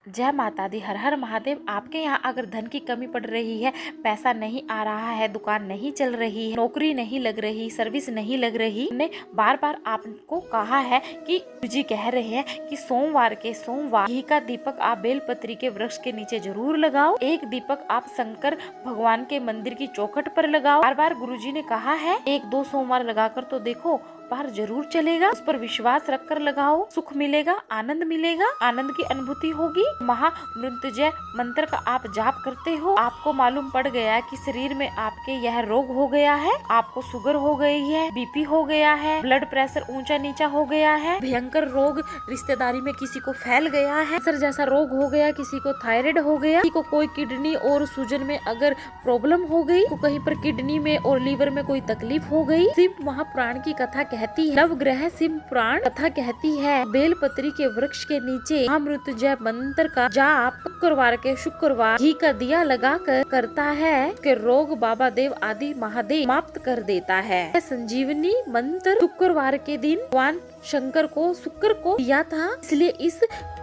जय माता दी, हर हर महादेव। आपके यहाँ अगर धन की कमी पड़ रही है, पैसा नहीं आ रहा है, दुकान नहीं चल रही है, नौकरी नहीं लग रही, सर्विस नहीं लग रही, हमने बार बार आपको कहा है कि जी कह रहे हैं कि सोमवार के सोमवार घी का दीपक आप बेलपत्री के वृक्ष के नीचे जरूर लगाओ। एक दीपक आप शंकर भगवान के मंदिर की चौखट पर लगाओ। बार बार गुरुजी ने कहा है, 1-2 सोमवार लगाकर तो देखो, बाहर जरूर चलेगा। उस पर विश्वास रखकर लगाओ, सुख मिलेगा, आनंद मिलेगा, आनंद की अनुभूति होगी। महामृत्युंजय मंत्र का आप जाप करते हो, आपको मालूम पड़ गया कि शरीर में आपके यह रोग हो गया है, आपको शुगर हो गई है, बीपी हो गया है, ब्लड प्रेशर ऊंचा नीचा हो गया है, भयंकर रोग रिश्तेदारी में किसी को फैल गया है, कैंसर जैसा रोग हो गया, किसी को थायराइड हो गया, किसी को कोई किडनी और सूजन में अगर प्रॉब्लम हो गई, तो कहीं पर किडनी में और लीवर में कोई तकलीफ हो गई। शिव महापुराण की कथा कहती है, नवग्रह शिव पुराण कथा कहती है, बेलपत्री के वृक्ष के नीचे महामृत्युंजय मंत्र का जाप शुक्रवार घी का दिया लगाकर करता है कि रोग बाबा देव आदि महादेव समाप्त कर देता है। संजीवनी मंत्र शुक्रवार के दिन भगवान शंकर को शुक्र को दिया था, इसलिए इस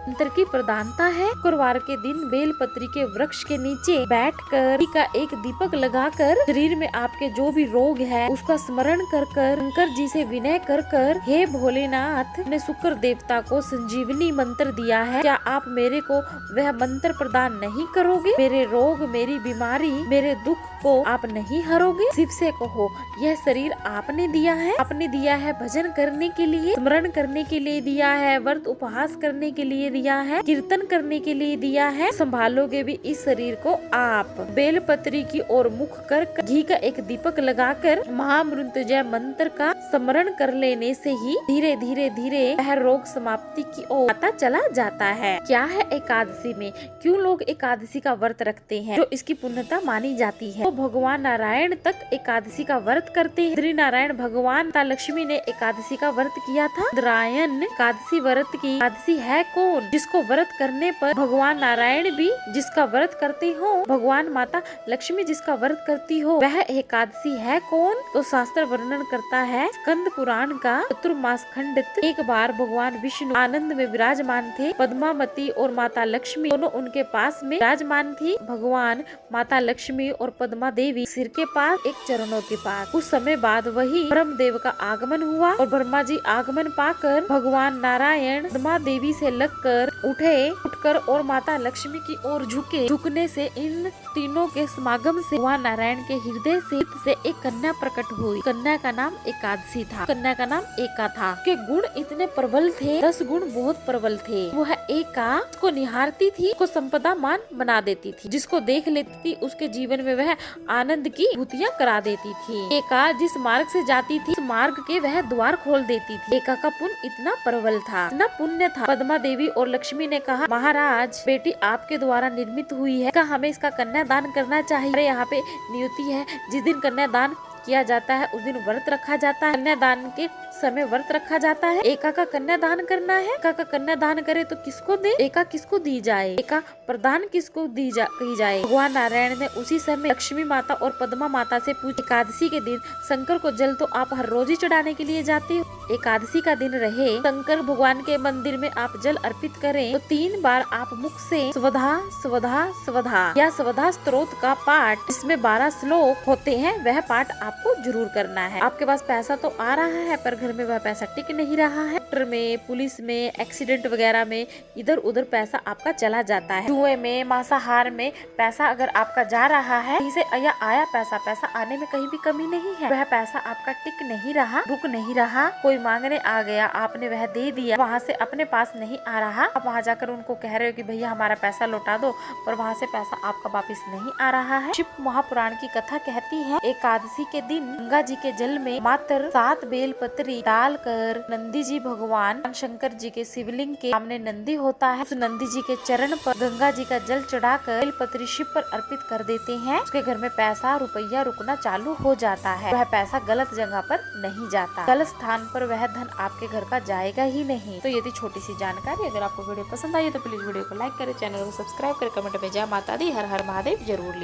मंत्र की प्रधानता है। शुक्रवार के दिन बेलपत्री के वृक्ष के नीचे बैठकर घी का एक दीपक लगाकर शरीर में आपके जो भी रोग है उसका स्मरण कर शंकर जी से विनय कर हे भोलेनाथ, ने शुक्र देवता को संजीवनी मंत्र दिया है, क्या आप मेरे को वह मंत्र प्रदान नहीं करोगे? मेरे रोग, मेरी बीमारी, मेरे दुख को आप नहीं हरोगे? शिव से कहो, यह शरीर आपने दिया है, आपने दिया है भजन करने के लिए, स्मरण करने के लिए दिया है, व्रत उपवास करने के लिए दिया है, कीर्तन करने के लिए दिया है, संभालोगे भी इस शरीर को आप। बेलपत्री की ओर मुख कर घी का एक दीपक लगाकर महामृत्युंजय मंत्र का स्मरण कर लेने से ही धीरे धीरे वह रोग समाप्ति की ओर आता चला जाता है। क्या है एकादशी में, क्यों लोग एकादशी का व्रत रखते हैं, जो इसकी पुण्यता मानी जाती है? तो भगवान नारायण तक एकादशी का व्रत करते हैं। श्री नारायण भगवान माता लक्ष्मी ने एकादशी का व्रत किया था। नारायण एकादशी व्रत की एकादशी है कौन? जिसको व्रत करने पर भगवान नारायण भी जिसका व्रत करते हो, भगवान माता लक्ष्मी जिसका व्रत करती हो, वह एकादशी है कौन? तो शास्त्र वर्णन करता है स्कंद पुराण का चतुर्मास खंडित। एक बार भगवान विष्णु आनंद में विराजमान थे, पद्मावती और माता लक्ष्मी दोनों उनके पास में विराजमान थी। भगवान माता लक्ष्मी और पद्मा देवी सिर के पास, एक चरणों के पास। कुछ समय बाद वही ब्रह्म देव का आगमन हुआ और ब्रह्मा जी आगमन पाकर भगवान नारायण पद्मा देवी से लगकर उठकर और माता लक्ष्मी की ओर झुकने से इन तीनों के समागम से भगवान नारायण के हृदय से एक कन्या प्रकट हुई। कन्या का नाम एकादशी था, कन्या का नाम एका था। के गुण इतने प्रबल थे, 10 गुण बहुत प्रबल थे। वह एका को निहारती थी, को संपदा मान बना देती थी, जिसको देख लेती थी उसके जीवन में वह आनंद की भूतियाँ करा देती थी। एका जिस मार्ग से जाती थी, उस मार्ग के वह द्वार खोल देती थी। एका का पुण्य इतना प्रबल था, इतना पुण्य था। पद्मा देवी और लक्ष्मी ने कहा, महाराज बेटी आपके द्वारा निर्मित हुई है, हमें इसका कन्यादान करना चाहिए। अरे यहाँ पे नियुति है, जिस दिन कन्यादान किया जाता है उस दिन व्रत रखा जाता है, कन्यादान के समय व्रत रखा जाता है। एका का कन्यादान करना है, एका का कन्यादान करे तो किसको दे? एका किसको दी जाए? एका प्रदान किसको की जाए? भगवान नारायण ने उसी समय लक्ष्मी माता और पद्मा माता से पूछा, एकादशी के दिन शंकर को जल तो आप हर रोज ही चढ़ाने के लिए जाते हो, एकादशी का दिन रहे शंकर भगवान के मंदिर में आप जल अर्पित करें तो 3 बार आप मुख से स्वधा स्वधा स्वधा या स्वधा स्तोत्र का पाठ, इसमें 12 श्लोक होते हैं, वह पाठ आपको जरूर करना है। आपके पास पैसा तो आ रहा है पर घर में वह पैसा टिक नहीं रहा है, डॉक्टर में, पुलिस में, एक्सीडेंट वगैरह में इधर उधर पैसा आपका चला जाता है, जुए में, मांसाहार में पैसा अगर आपका जा रहा है, इसे या आया पैसा आने में कहीं भी कमी नहीं है, वह पैसा आपका टिक नहीं रहा, रुक नहीं रहा, कोई मांगने आ गया, आपने वह दे दिया, वहाँ से अपने पास नहीं आ रहा, आप वहाँ जाकर उनको कह रहे हो कि भैया हमारा पैसा लौटा दो, पर वहाँ से पैसा आपका वापिस नहीं आ रहा है। शिव महापुराण की कथा कहती है, एकादशी के दिन गंगा जी के जल में मात्र 7 बेलपत्री डालकर नंदी जी भगवान शंकर जी के शिवलिंग के सामने नंदी होता है, उस नंदी जी के चरण पर गंगा जी का जल चढ़ाकर बेलपत्री शिव पर अर्पित कर देते हैं। उसके घर में पैसा रुपया रुकना चालू हो जाता है, वह पैसा गलत जगह पर नहीं जाता, गलत स्थान पर वह धन आपके घर का जाएगा ही नहीं। तो ये थी छोटी सी जानकारी। अगर आपको वीडियो पसंद आई तो प्लीज वीडियो को लाइक करें, चैनल को सब्सक्राइब करें, कमेंट में जय माता दी हर हर महादेव जरूर लिखें।